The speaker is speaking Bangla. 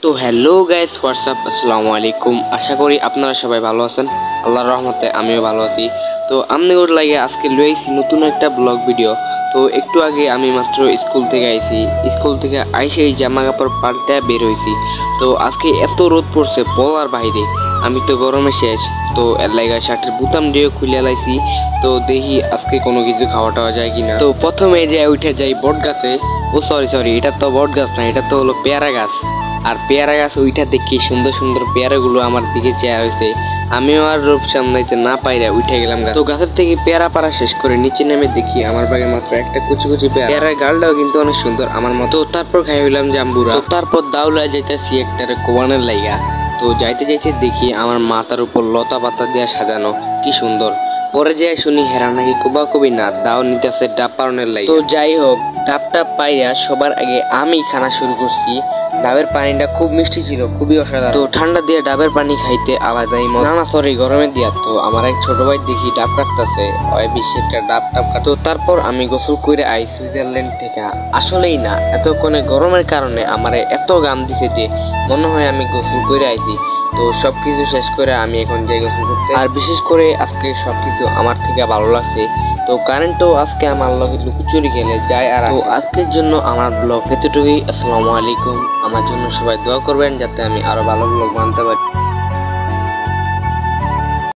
তো হ্যালো গাইস, হোয়াটসঅ্যাপ, আসসালামু আলাইকুম। আশা করি আপনারা সবাই ভালো আছেন। আল্লাহর রহমতে আমিও ভালো আছি। তো আমনে ওর লাগে আজকে লইছি নতুন একটা ব্লগ ভিডিও। তো একটু আগে আমি মাত্র স্কুল থেকে আইছি। স্কুল থেকে আইসে এই জামা কাপড় পাল্টে বের হইছি। তো আজকে এত রোদ পড়ছে বলার বাইরে, আমি তো গরমে শেষ। তো এর লাগে শার্টের বুতাম দিয়ে খুলে লাইছি। তো দেখি আজকে কোনো কিছু খাওয়া টাওয়া যায় কিনা। তো প্রথমে যে উঠে যাই বট গাছে। ও সরি, এটা তো বট গাছ না, এটা তো হলো পেয়ারা গাছ। আর পেয়ারা গাছ ওইটা দেখি সুন্দর সুন্দর পেয়ারাগুলো আমার দিকে চেয়ার হয়েছে। আমিও আর রূপ সামলাইতে না পাইরা উঠে গেলাম গাছ। তো গাছের থেকে পেয়ারা পাড়া শেষ করে নিচে নেমে দেখি আমার বাগে মাত্র একটা কুচি কুচি পেয়ারার গালটাও কিন্তু অনেক সুন্দর আমার মতো। তারপর খাই হইলাম জাম্বুরা। তো তারপর দাউলা যাইতেছি একটা কোবানের লাইগা। তো যাইতে যাইতে দেখি আমার মাথার উপর লতা পাতা দেওয়া সাজানো, কি সুন্দর। পরে যে শুনি হেরা নাকি কোবা কবি না দাও নিতেছে ডাব পারনের লাগে। তো যাই হোক, ডাবটা পাইয়া সবার আগে আমি খানা শুরু করছি। ডাবের পানিটা খুব মিষ্টি ছিল, খুবই অসাধারণ। তো ঠান্ডা দিয়ে ডাবের পানি খাইতে আলাদাই মজা। না সরি, গরমে দিয়া। তো আমার এক ছোট ভাই দেখি ডাব কাটতেছে, ওই বেশি একটা ডাব কাটতো। তারপর আমি গোসল করে আই সুইজারল্যান্ড থেকে। আসলেই না, এতক্ষণে গরমের কারণে আমার এত গাম দিছে যে মনে হয় আমি গোসল করে আইছি। তো সবকিছু শেষ করে আমি এখন যাই গোসল করতে। আর বিশেষ করে আজকে সবকিছু আমার থেকে ভালো লাগছে। তো কারেন্টও আজকে আমার লগে লুকোচুরি খেলে যায়। আর তো আজকের জন্য আমার ব্লগ এতটুকুই। আসসালামু আলাইকুম। আমার জন্য সবাই দোয়া করবেন যাতে আমি আরো ভালো ব্লগ বানাতে পারি।